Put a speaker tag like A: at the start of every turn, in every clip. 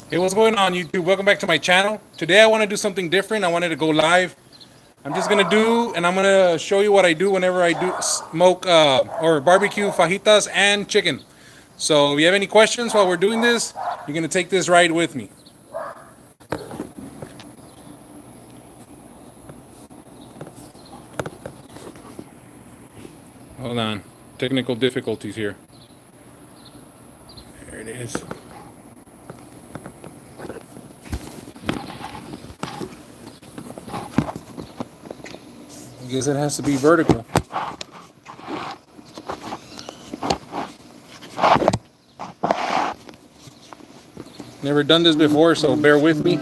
A: Hey, what's going on, YouTube? Welcome back to my channel. Today I want to do something different. I wanted to go live. I'm just gonna do, and I'm gonna show you what I do whenever I do smoke or barbecue fajitas and chicken. So if you have any questions while we're doing this, you're gonna take this ride with me. Hold on, technical difficulties here. There it is. I guess it has to be vertical. Never done this before, so bear with me.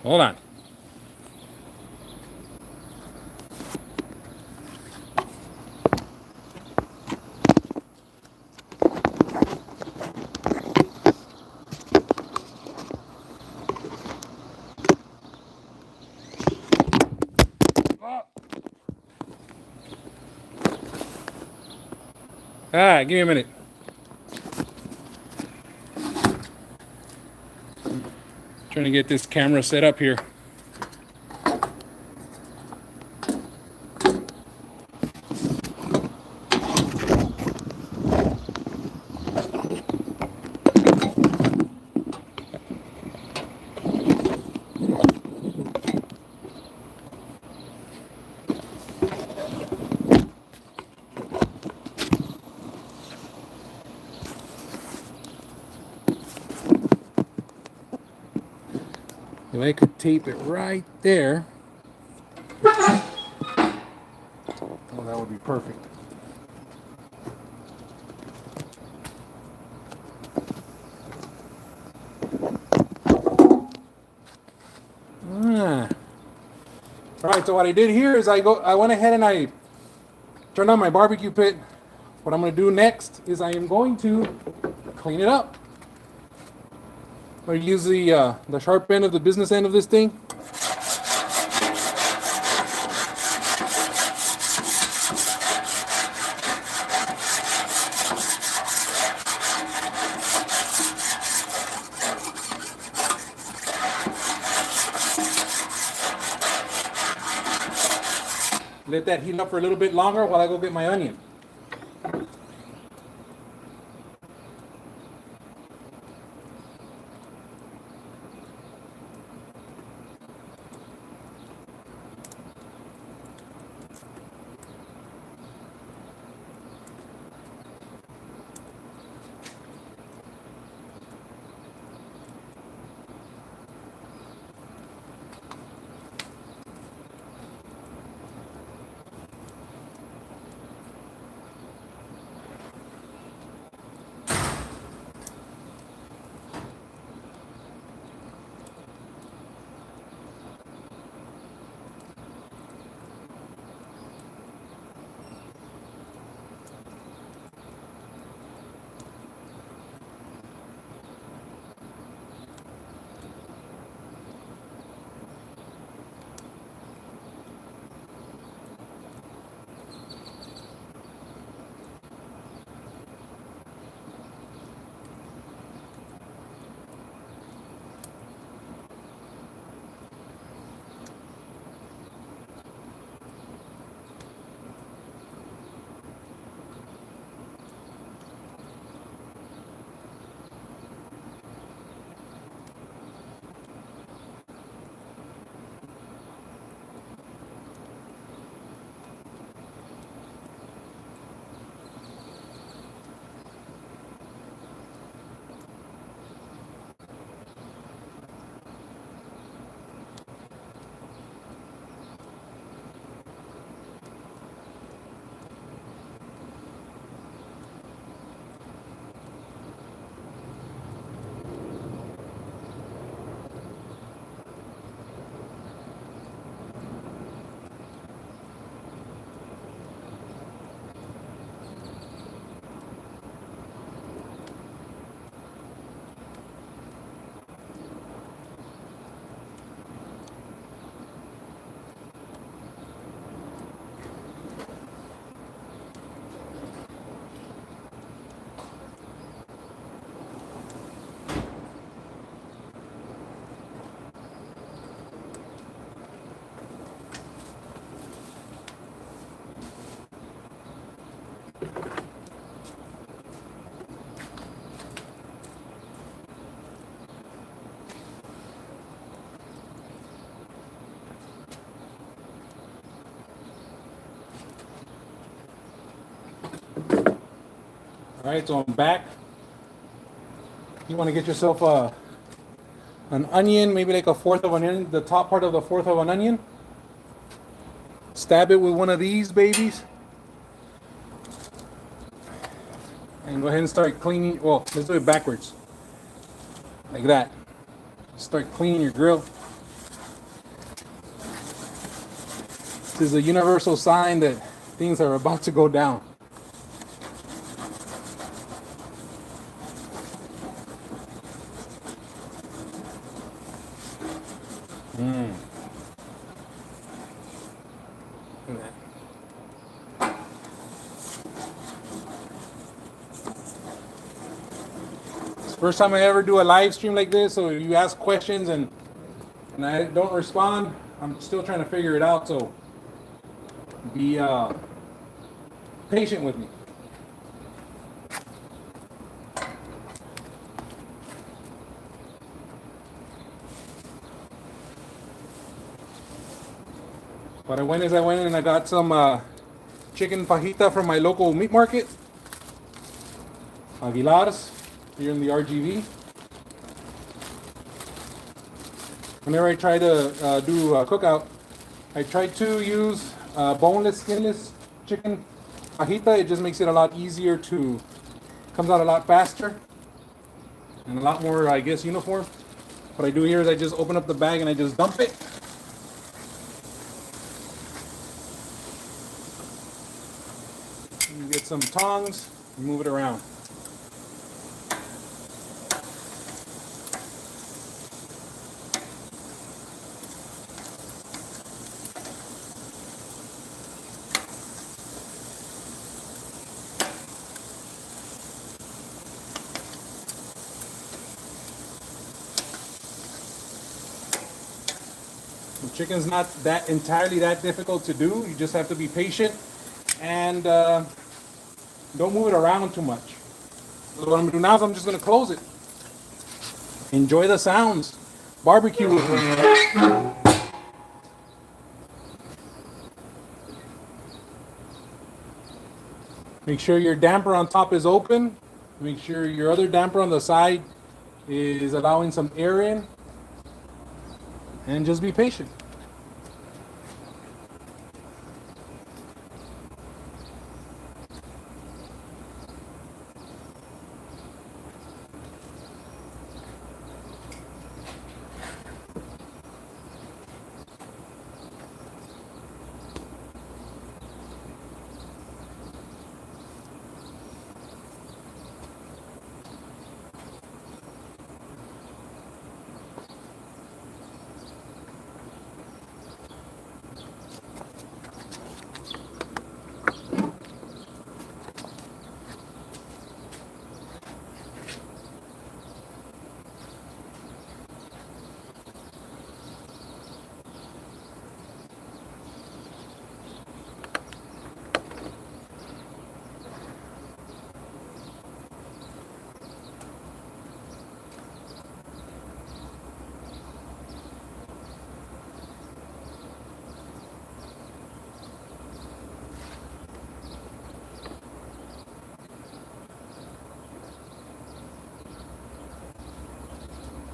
A: Hold on. All right, give me a minute. Trying to get this camera set up here. If I could tape it right there, oh, that would be perfect. Ah. All right, so what I did here is I went ahead and I turned on my barbecue pit. What I'm going to do next is I am going to clean it up. I'm going to use the sharp end of the business end of this thing. Let that heat up for a little bit longer while I go get my onion. All right, so I'm back. You want to get yourself an onion, maybe like a fourth of an onion, the top part of the fourth of an onion. Stab it with one of these babies. And go ahead and start cleaning. Well, let's do it backwards. Like that. Start cleaning your grill. This is a universal sign that things are about to go down. Look at that. It's the first time I ever do a live stream like this, so if you ask questions and I don't respond, I'm still trying to figure it out, so be patient with me. But I went and I got some chicken fajita from my local meat market, Aguilar's, here in the RGV. Whenever I try to do a cookout, I try to use boneless, skinless chicken fajita. It just makes it a lot easier to, comes out a lot faster and a lot more, I guess, uniform. What I do here is I just open up the bag and I just dump it. You get some tongs, and move it around. The chicken's not that entirely that difficult to do. You just have to be patient and don't move it around too much. So what I'm gonna do now is I'm just gonna close it. Enjoy the sounds. Barbecue with me. Make sure your damper on top is open. Make sure your other damper on the side is allowing some air in. And just be patient.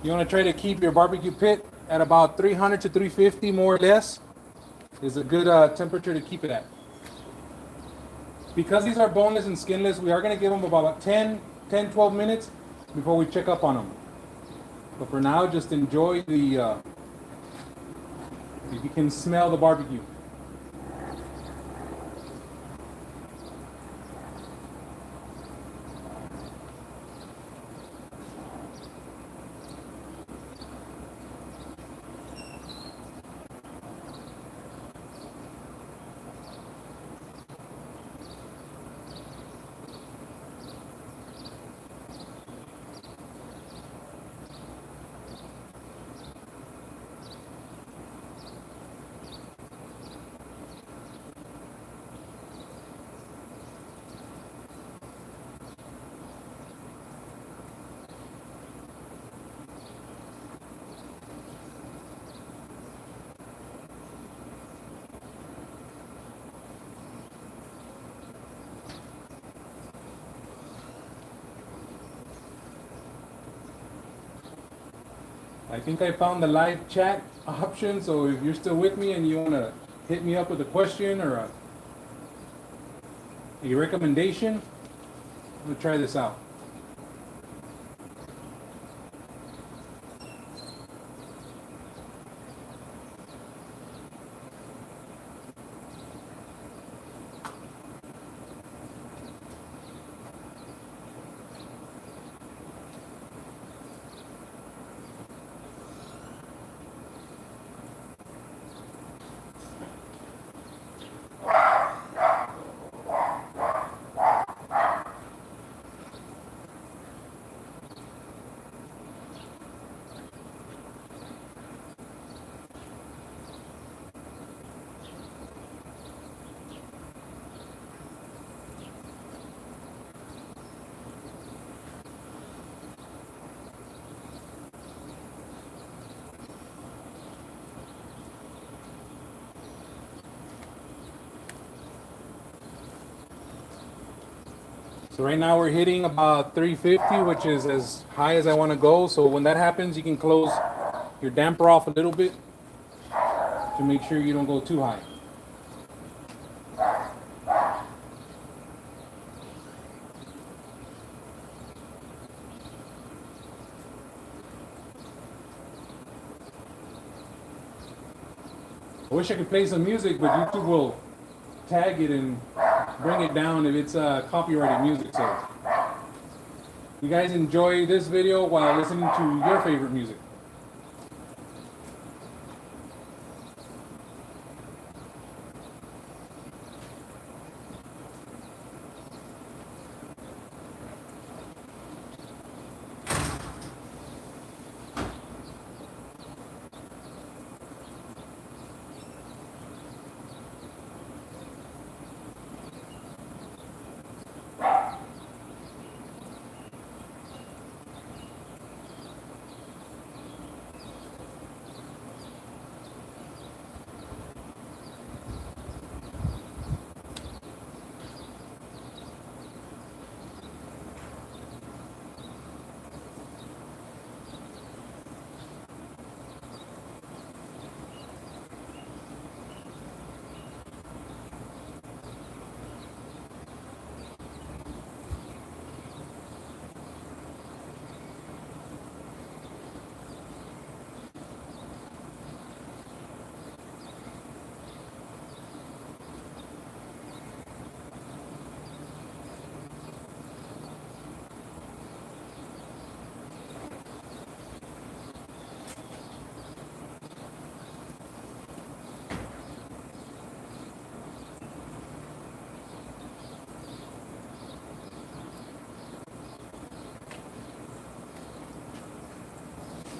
A: You want to try to keep your barbecue pit at about 300 to 350 more or less is a good temperature to keep it at. Because these are boneless and skinless, we are going to give them about 12 minutes before we check up on them. But for now, just enjoy the, if you can smell the barbecue. I think I found the live chat option, so if you're still with me and you want to hit me up with a question or a recommendation, I'm going to try this out. So right now we're hitting about 350, which is as high as I want to go. So when that happens, you can close your damper off a little bit to make sure you don't go too high. I wish I could play some music, but YouTube will tag it and bring it down if it's copyrighted music. So you guys enjoy this video while listening to your favorite music.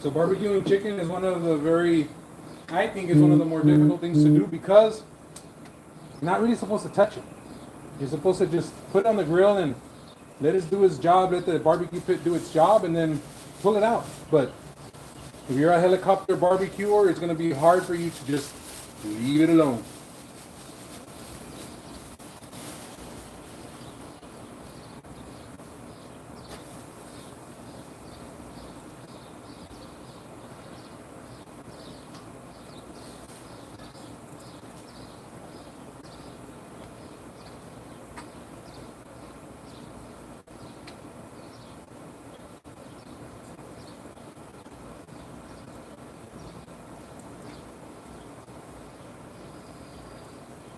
A: So barbecuing chicken is one of the I think it's one of the more difficult things to do because you're not really supposed to touch it. You're supposed to just put it on the grill and let it do its job, let the barbecue pit do its job, and then pull it out. But if you're a helicopter barbecuer, it's going to be hard for you to just leave it alone.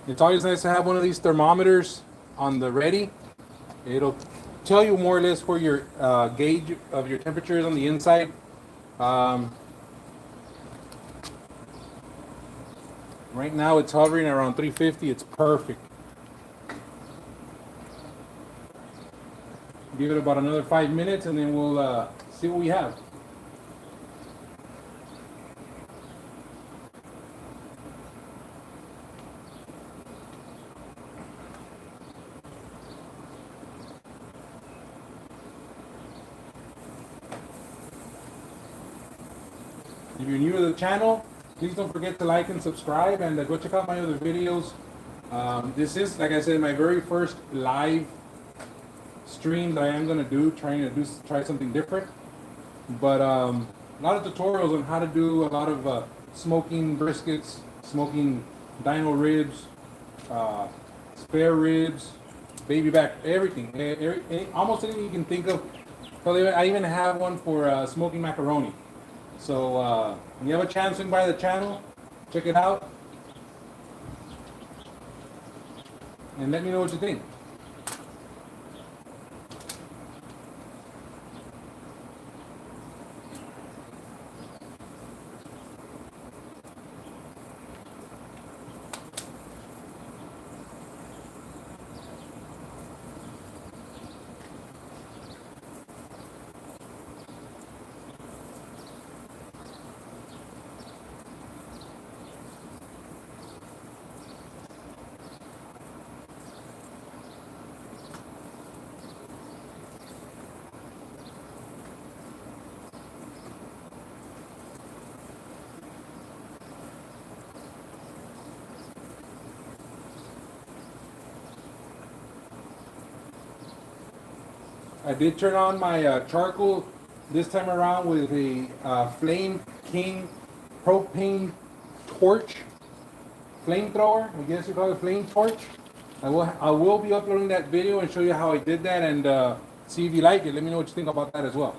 A: It's always nice to have one of these thermometers on the ready. It'll tell you more or less where your gauge of your temperature is on the inside. Right now it's hovering around 350. It's perfect. Give it about another 5 minutes and then we'll see what we have. If you're new to the channel, please don't forget to like and subscribe and go check out my other videos. This is, like I said, my very first live stream that I am going to do, try something different. But a lot of tutorials on how to do a lot of smoking briskets, smoking dino ribs, spare ribs, baby back, everything. Almost anything you can think of. I even have one for smoking macaroni. So when you have a chance, swing by the channel, check it out, and let me know what you think. I did turn on my charcoal this time around with a Flame King propane torch, flamethrower. I guess you call it flame torch. I will be uploading that video and show you how I did that, and see if you like it. Let me know what you think about that as well.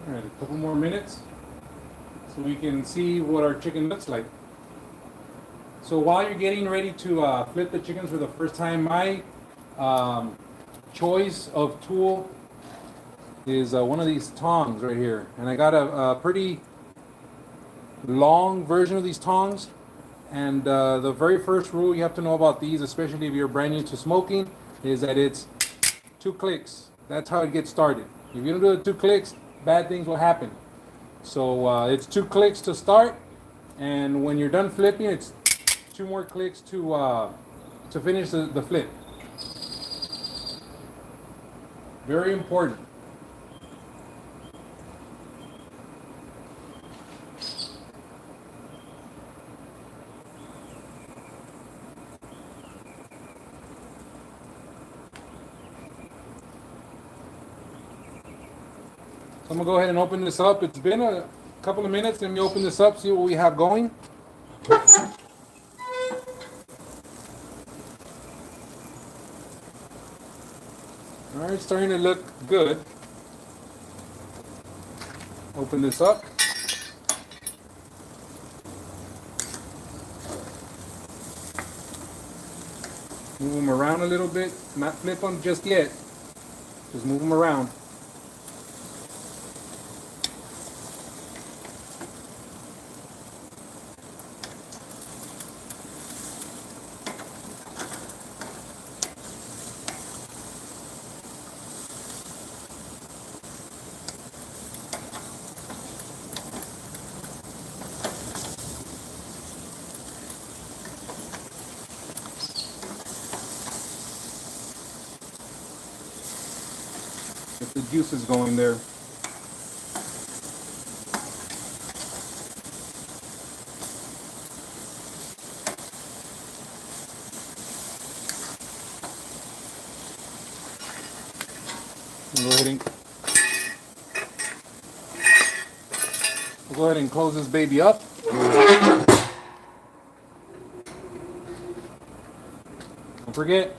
A: All right, a couple more minutes so we can see what our chicken looks like. So while you're getting ready to flip the chickens for the first time, my choice of tool is one of these tongs right here. And I got a pretty long version of these tongs. And the very first rule you have to know about these, especially if you're brand new to smoking, is that it's 2 clicks. That's how it gets started. If you don't do it 2 clicks, bad things will happen. So it's 2 clicks to start, and when you're done flipping, it's 2 more clicks to finish the flip. Very important. So I'm gonna go ahead and open this up. It's been a couple of minutes. Let me open this up, see what we have going. All right, it's starting to look good. Open this up. Move them around a little bit. Not flip them just yet. Just move them around. the juices going there. Go ahead and we'll go ahead and close this baby up. Don't forget.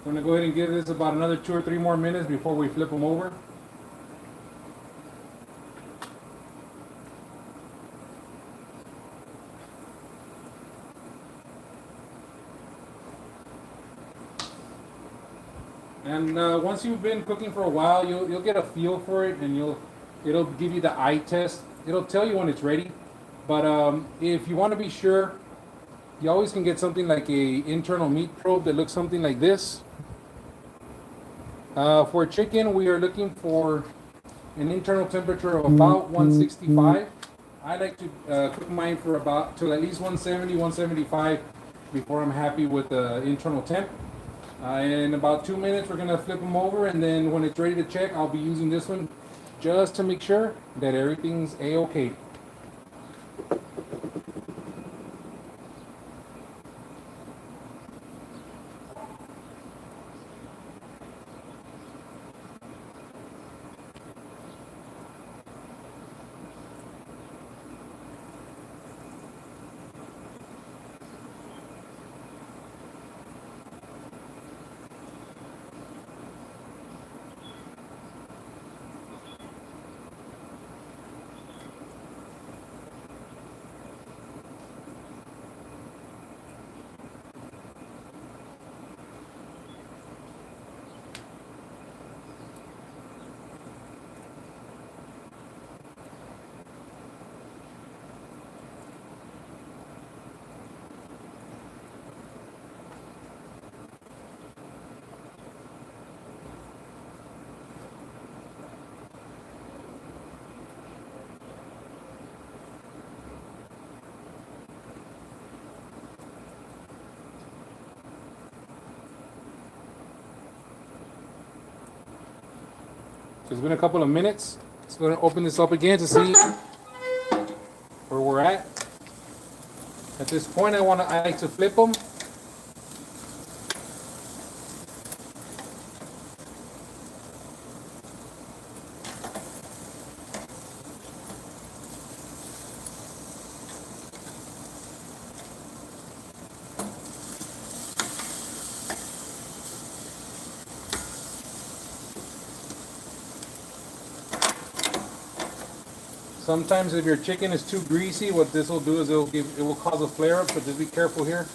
A: I'm going to go ahead and give this about another 2 or 3 more minutes before we flip them over. And once you've been cooking for a while, you'll get a feel for it, and it'll give you the eye test. It'll tell you when it's ready. But if you want to be sure, you always can get something like a internal meat probe that looks something like this. For chicken, we are looking for an internal temperature of about 165. I like to cook mine for about till at least 170, 175 before I'm happy with the internal temp. In about 2 minutes, we're gonna flip them over, and then when it's ready to check, I'll be using this one just to make sure that everything's a-okay. It's been a couple of minutes. Let's go ahead and open this up again to see where we're at. At this point, I like to flip them. Sometimes if your chicken is too greasy, what this will do is it will cause a flare up, so just be careful here.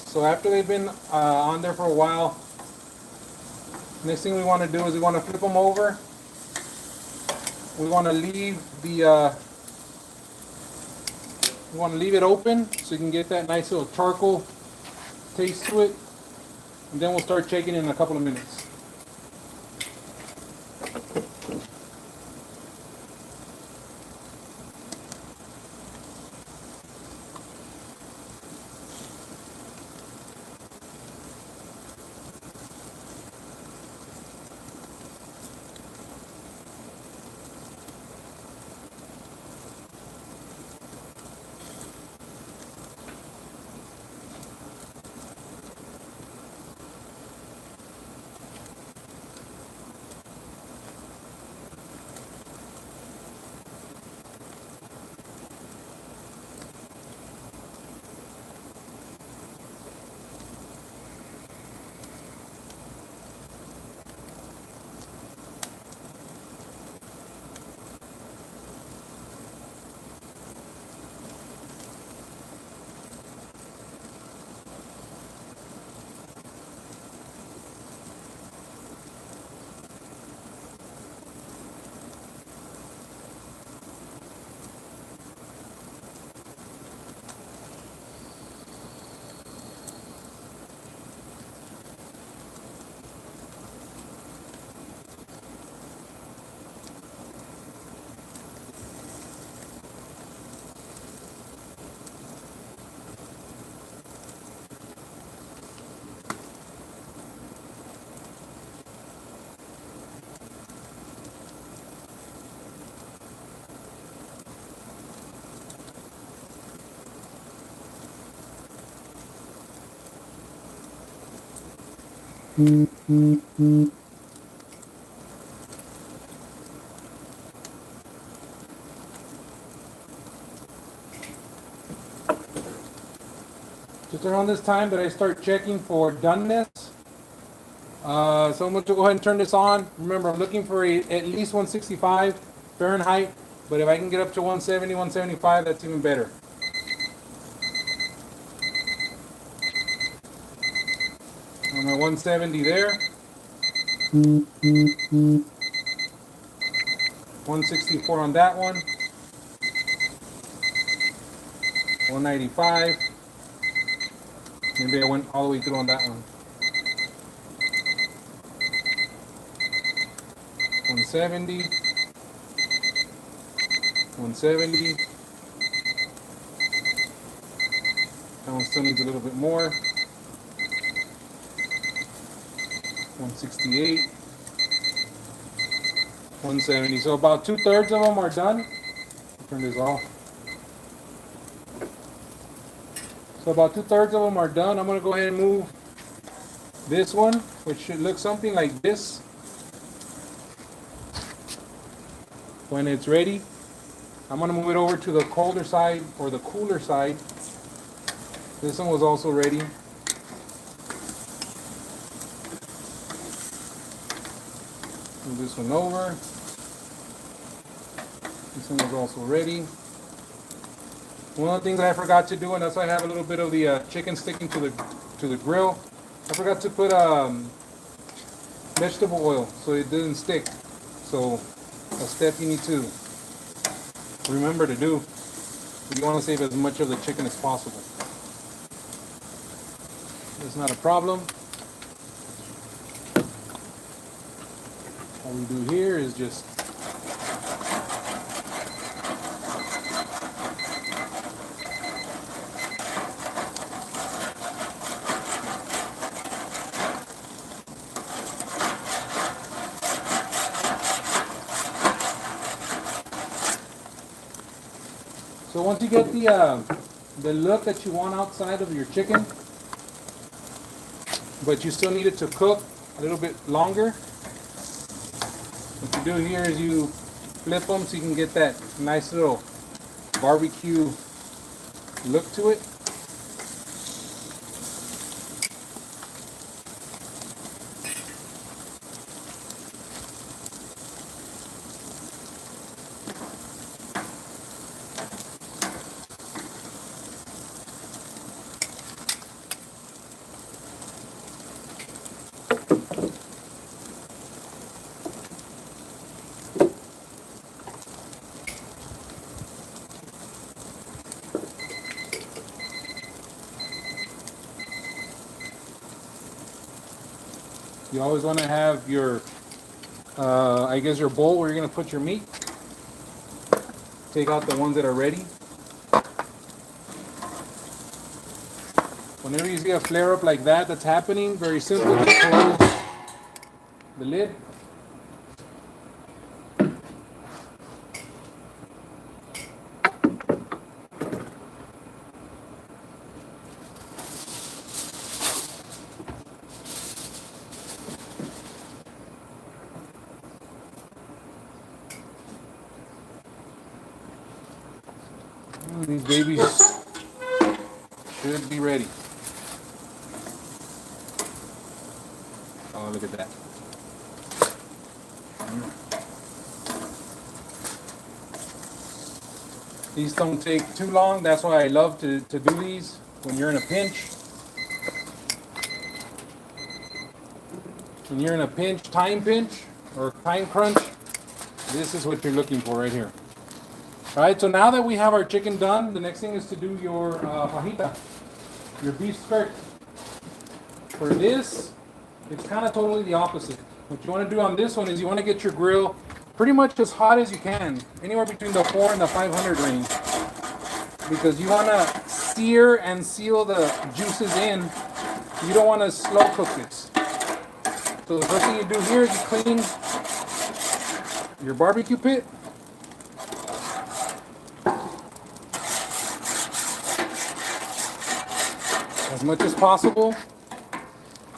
A: So after they've been on there for a while, next thing we want to do is we want to flip them over. We want to leave it open so you can get that nice little charcoal taste to it, and then we'll start checking in a couple of minutes. Just around this time that I start checking for doneness. So I'm going to go ahead and turn this on. Remember, I'm looking for at least 165 Fahrenheit, but if I can get up to 170, 175, that's even better. I'm at 170 there. 164 on that one. 195. Maybe I went all the way through on that one. 170. 170. That one still needs a little bit more. 168. 170. So about 2/3 of them are done. Turn this off. So about 2/3 of them are done. I'm going to go ahead and move this one, which should look something like this when it's ready. I'm going to move it over to the colder side or the cooler side. This one was also ready. Move this one over. This one was also ready. One of the things I forgot to do, and that's why I have a little bit of the chicken sticking to the grill. I forgot to put vegetable oil so it doesn't stick. So a step you need to remember to do. You want to save as much of the chicken as possible. It's not a problem. All we do here is just so once you get the look that you want outside of your chicken, but you still need it to cook a little bit longer, what you do here is you flip them so you can get that nice little barbecue look to it. You always want to have your, I guess your bowl where you're going to put your meat. Take out the ones that are ready. Whenever you see a flare up like that that's happening, very simple, just close the lid. These babies should be ready. Oh, look at that. These don't take too long. That's why I love to do these when you're in a pinch. When you're in a pinch, time or time crunch, this is what you're looking for right here. All right, so now that we have our chicken done, the next thing is to do your fajita, your beef skirt. For this, it's kind of totally the opposite. What you want to do on this one is you want to get your grill pretty much as hot as you can, anywhere between the 400 and the 500 range, because you want to sear and seal the juices in. You don't want to slow cook this. So the first thing you do here is you clean your barbecue pit. As much as possible.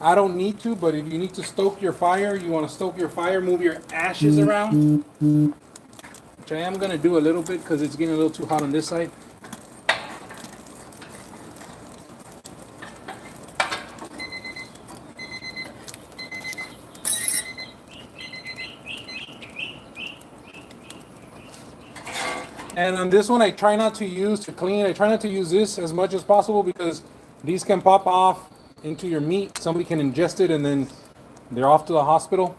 A: I don't need to, but if you need to stoke your fire, you want to stoke your fire, move your ashes around, which I am going to do a little bit because it's getting a little too hot on this side. And on this one, I try not to use to clean. I try not to use this as much as possible because these can pop off into your meat. Somebody can ingest it and then they're off to the hospital.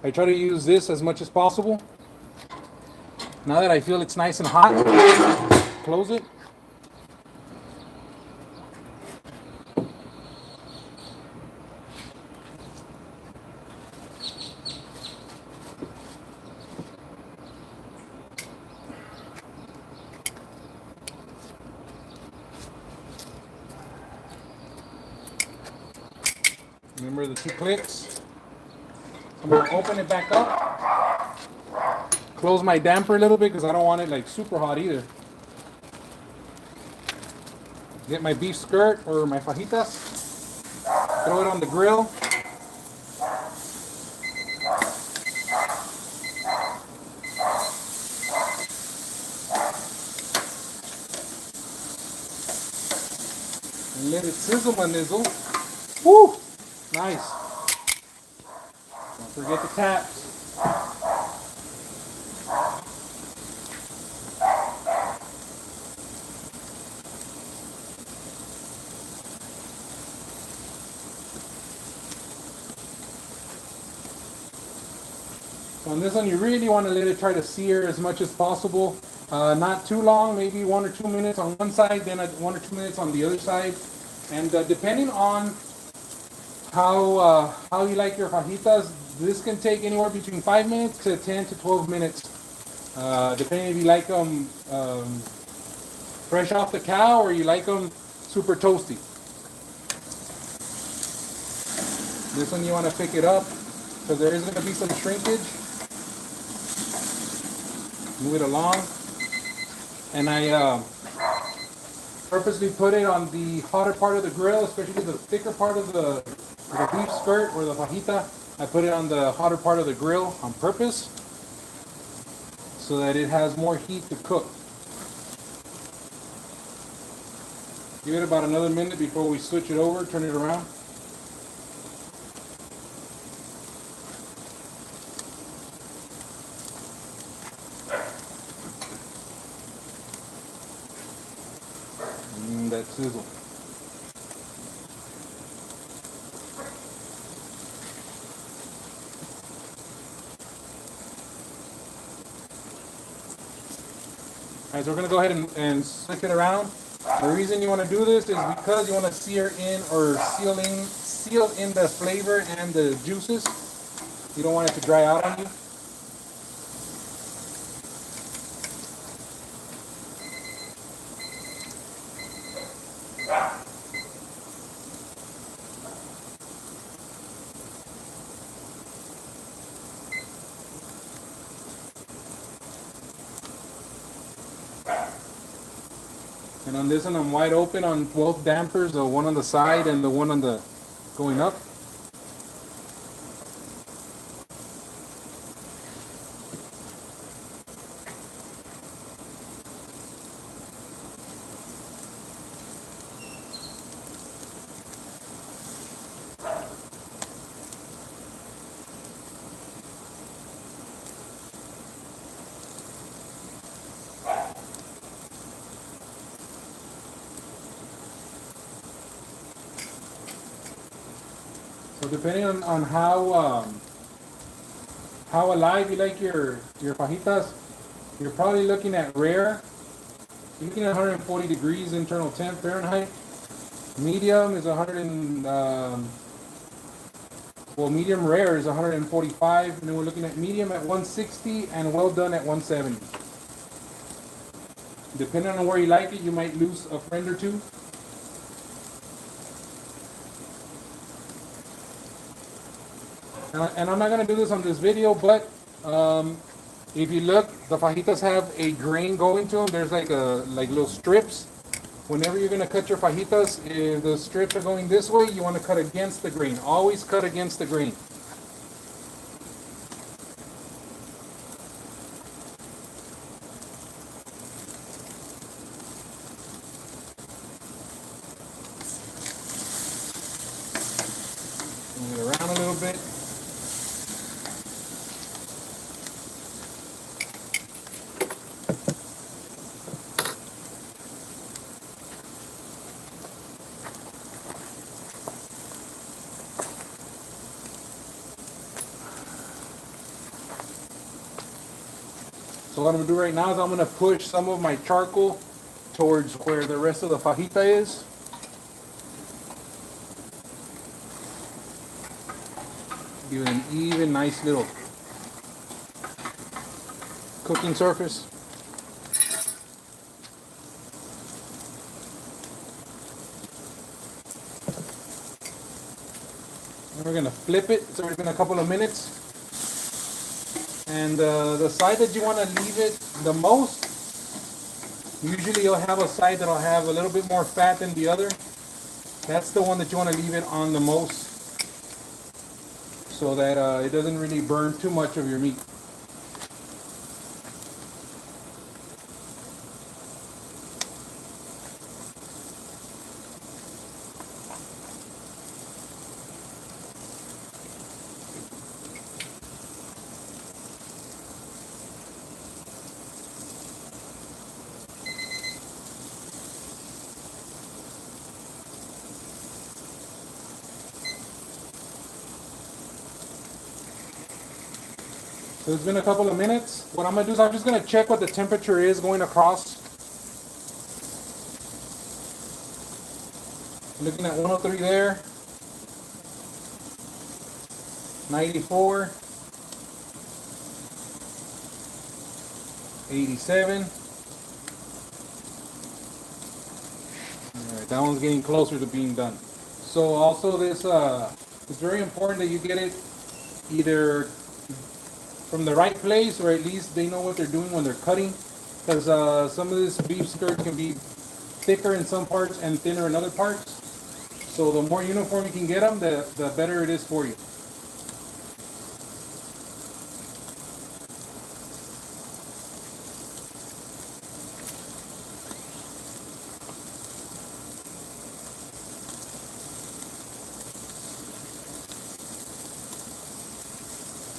A: I try to use this as much as possible. Now that I feel it's nice and hot, close it. Remember the 2 clicks. I'm gonna open it back up. Close my damper a little bit because I don't want it like super hot either. Get my beef skirt or my fajitas. Throw it on the grill. And let it sizzle my nizzle. Woo! Nice. Don't forget the taps. So on this one, you really want to let it try to sear as much as possible. Not too long, maybe 1 or 2 minutes on one side, then 1 or 2 minutes on the other side. And depending on how you like your fajitas, this can take anywhere between 5 minutes to 10 to 12 minutes, depending if you like them fresh off the cow or you like them super toasty. This one you want to pick it up because there is going to be some shrinkage. Move it along, and I purposely put it on the hotter part of the grill, especially the thicker part of the beef skirt or the fajita. I put it on the hotter part of the grill on purpose so that it has more heat to cook. Give it about another minute before we switch it over, turn it around. That sizzle. Alright, so we're going to go ahead and switch it around. The reason you want to do this is because you want to sear in or seal in the flavor and the juices. You don't want it to dry out on you. And on this one, I'm wide open on both dampers, the one on the side and the one on the going up. So depending on how alive you like your fajitas, you're probably looking at rare. You're looking at 140 degrees internal temp Fahrenheit. Medium is 100 and well, medium rare is 145, and then we're looking at medium at 160 and well done at 170. Depending on where you like it, you might lose a friend or two. And I'm not going to do this on this video, but if you look, the fajitas have a grain going to them. There's like little strips. whenever you're going to cut your fajitas, if the strips are going this way, you want to cut against the grain. Always cut against the grain. Move it around a little bit. So what I'm going to do right now is I'm going to push some of my charcoal towards where the rest of the fajita is. Give it an even, nice little cooking surface. And we're going to flip it. So it's been a couple of minutes. And the side that you want to leave it the most, usually you'll have a side that'll have a little bit more fat than the other. That's the one that you want to leave it on the most, so that it doesn't really burn too much of your meat. So it's been a couple of minutes. What I'm going to do is I'm just going to check what the temperature is going across. Looking at 103 there. 94. 87. Alright, that one's getting closer to being done. So also this, it's very important that you get it either from the right place, or at least they know what they're doing when they're cutting, because some of this beef skirt can be thicker in some parts and thinner in other parts. So the more uniform you can get them, the better it is for you.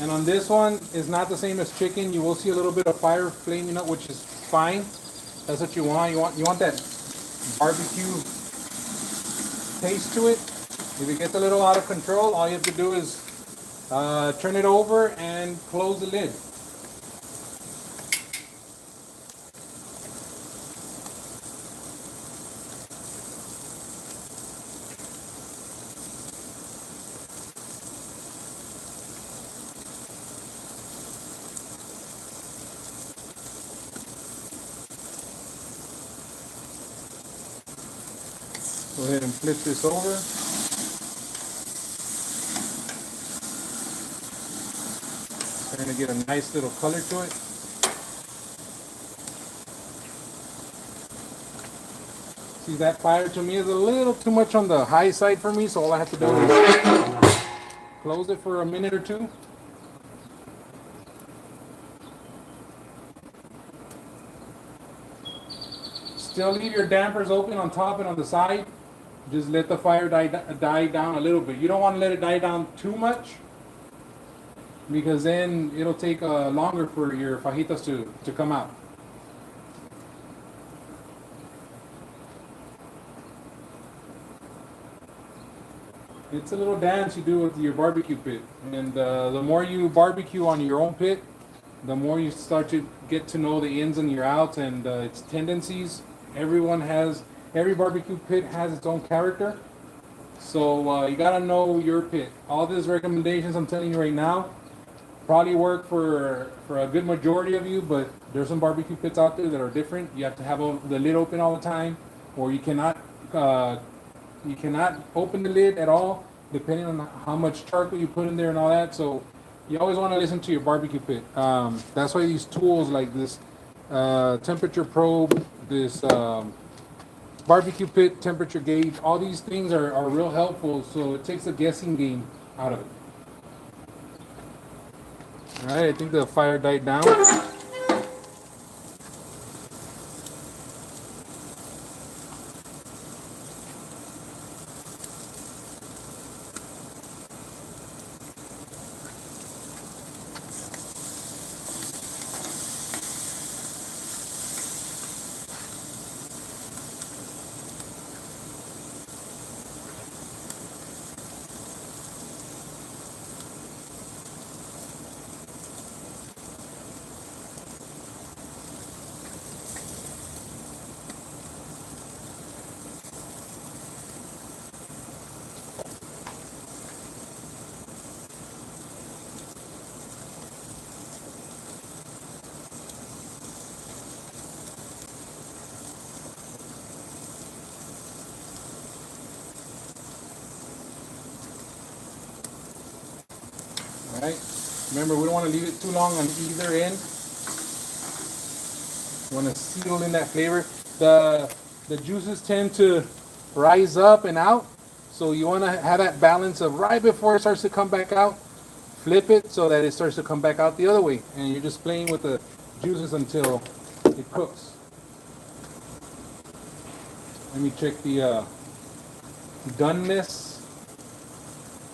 A: And on this one, it's not the same as chicken. You will see a little bit of fire flaming up, which is fine. That's what you want. You want that barbecue taste to it. If it gets a little out of control, all you have to do is turn it over and close the lid. Go ahead and flip this over. Starting to get a nice little color to it. See, that fire to me is a little too much on the high side for me, so all I have to do is close it for a minute or two. Still leave your dampers open on top and on the side. Just let the fire die down a little bit. You don't want to let it die down too much, because then it'll take longer for your fajitas to come out. It's a little dance you do with your barbecue pit. And the more you barbecue on your own pit, the more you start to get to know the ins and your outs and its tendencies. Every barbecue pit has its own character. So you gotta know your pit. All these recommendations I'm telling you right now probably work for a good majority of you, but there's some barbecue pits out there that are different. You have to have the lid open all the time, or you cannot open the lid at all, depending on how much charcoal you put in there and all that. So you always want to listen to your barbecue pit. That's why these tools like this temperature probe, this barbecue pit temperature gauge. All these things are real helpful, so it takes a guessing game out of it. All right, I think the fire died down. All right. Remember, we don't want to leave it too long on either end. You want to seal in that flavor. The juices tend to rise up and out, so you want to have that balance of right before it starts to come back out, flip it so that it starts to come back out the other way, and you're just playing with the juices until it cooks. Let me check the doneness.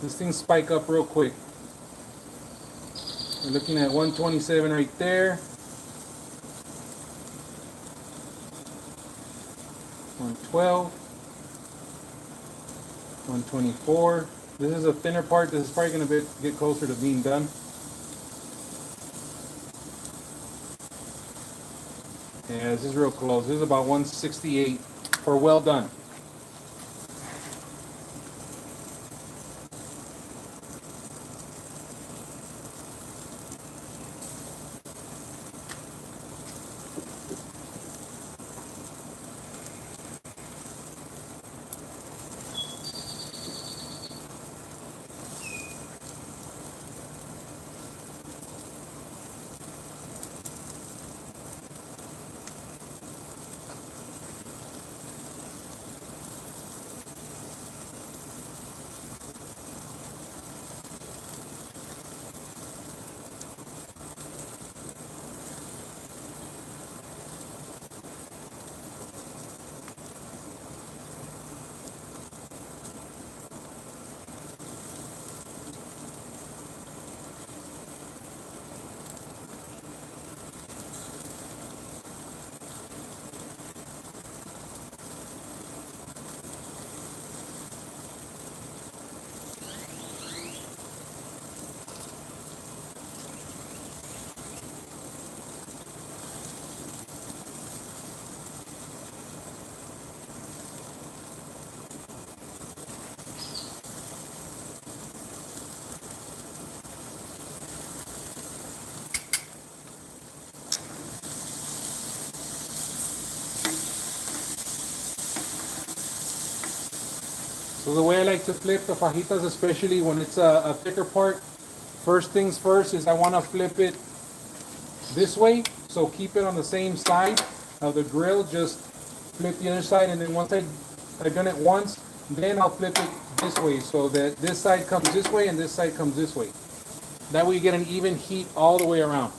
A: This thing spike up real quick. We're looking at 127 right there. 112. 124. This is a thinner part. This is probably going to get closer to being done. Yeah, this is real close. This is about 168 for well done. So the way I like to flip the fajitas, especially when it's a thicker part, first things first is I want to flip it this way. So keep it on the same side of the grill. Just flip the other side, and then once I've done it once, then I'll flip it this way so that this side comes this way and this side comes this way. That way you get an even heat all the way around.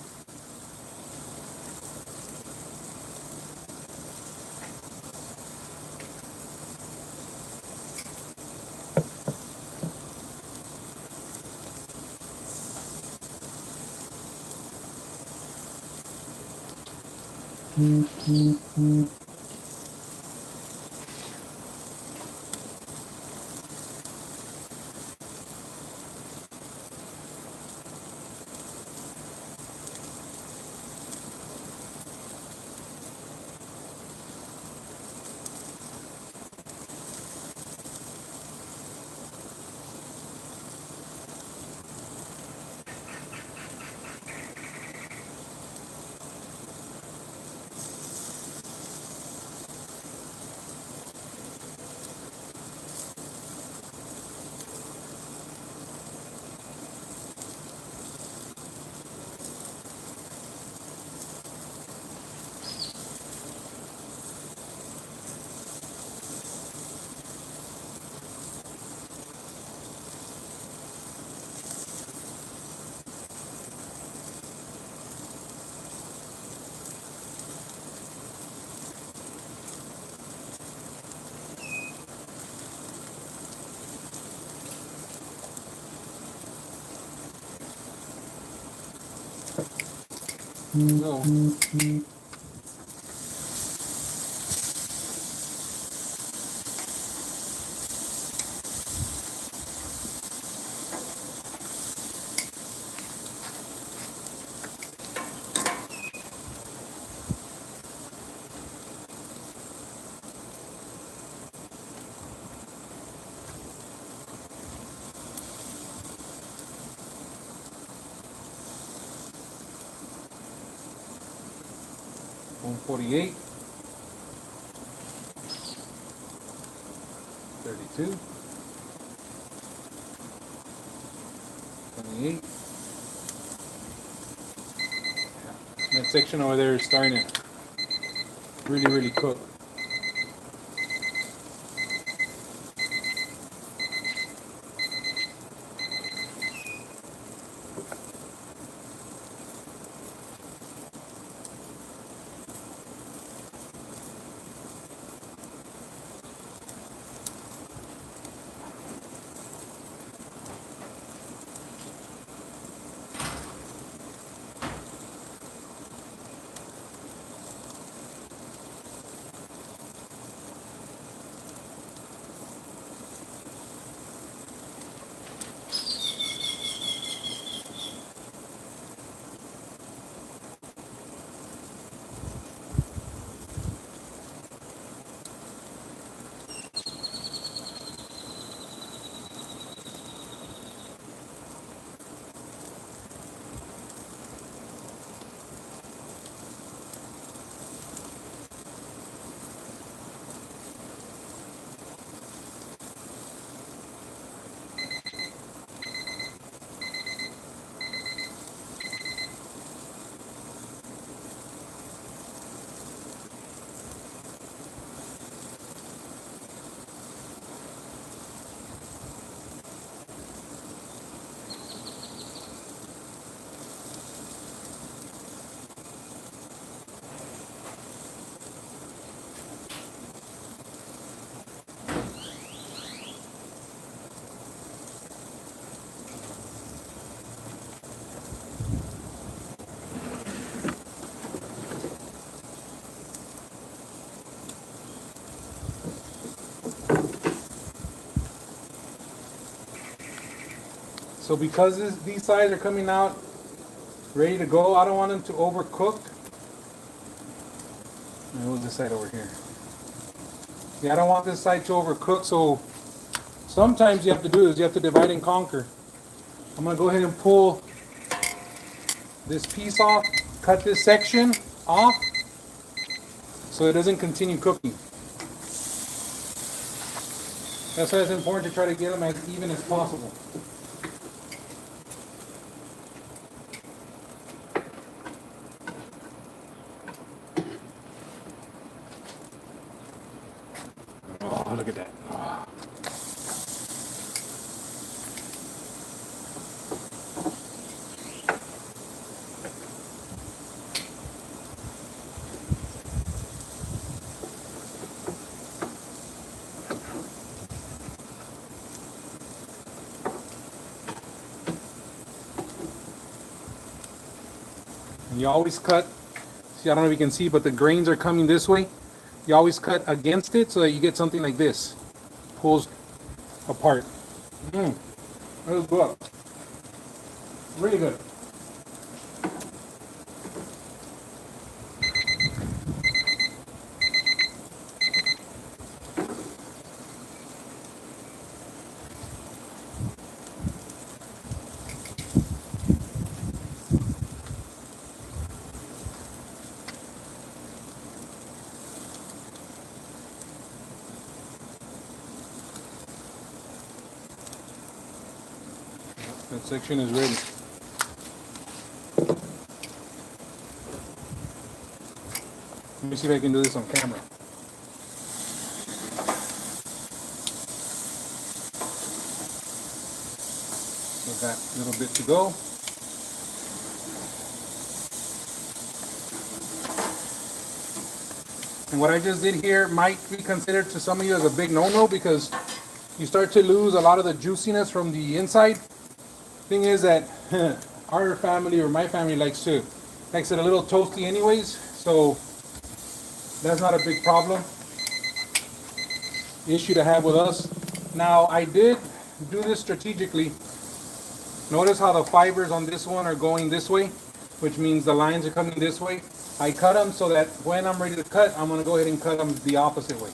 A: No. One 48, 32, 28. That section over there is starting to really cook. So because these sides are coming out ready to go, I don't want them to overcook. What was this side over here? Yeah, I don't want this side to overcook, so sometimes you have to do is you have to divide and conquer. I'm going to go ahead and pull this piece off, cut this section off so it doesn't continue cooking. That's why it's important to try to get them as even as possible. Oh, look at that. Oh. And you always cut, see, I don't know if you can see, but the grains are coming this way. You always cut against it so that you get something like this. Pulls apart. That was good. Really good. That section is ready. Let me see if I can do this on camera. So got a little bit to go. And what I just did here might be considered to some of you as a big no-no because you start to lose a lot of the juiciness from the inside. Thing is that our family or my family likes to Makes it a little toasty anyways, so that's not a big problem. Issue to have with us. Now I did do this strategically. Notice how the fibers on this one are going this way, which means the lines are coming this way. I cut them so that when I'm ready to cut, I'm going to go ahead and cut them the opposite way.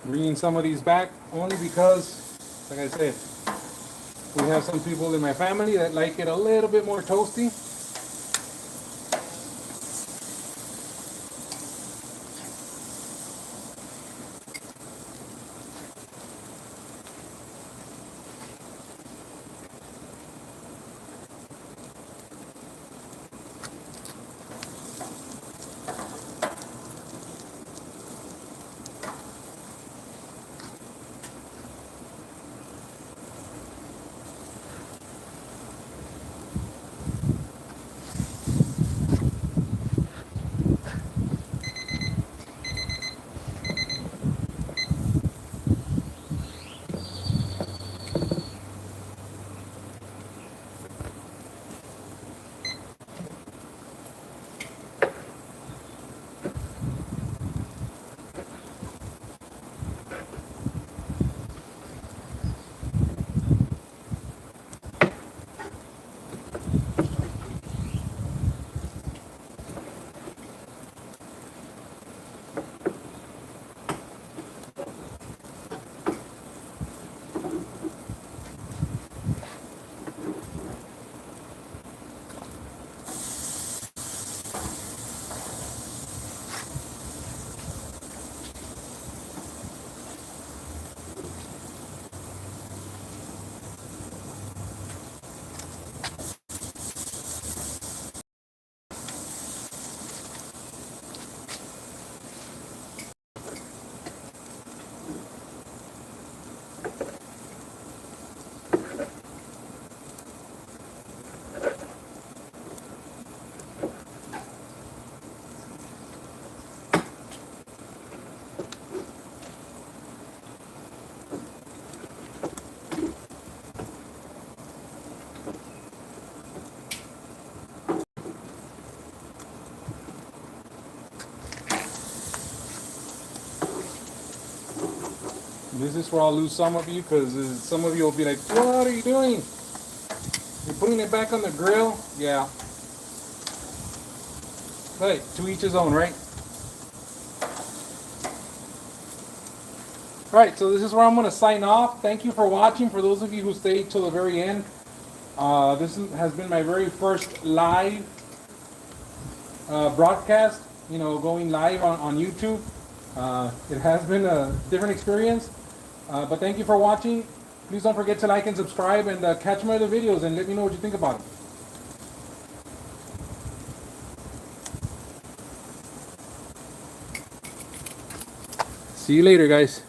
A: Bringing some of these back only because, like I said, we have some people in my family that like it a little bit more toasty. This is where I'll lose some of you because some of you will be like, what are you doing? You're putting it back on the grill? Yeah. Hey, to each his own, right? Alright, so this is where I'm going to sign off. Thank you for watching. For those of you who stayed till the very end, Has been my very first live broadcast, you know, going live on YouTube. It has been a different experience, but thank you for watching. Please don't forget to like and subscribe, and catch my other videos and let me know what you think about it. See you later, guys.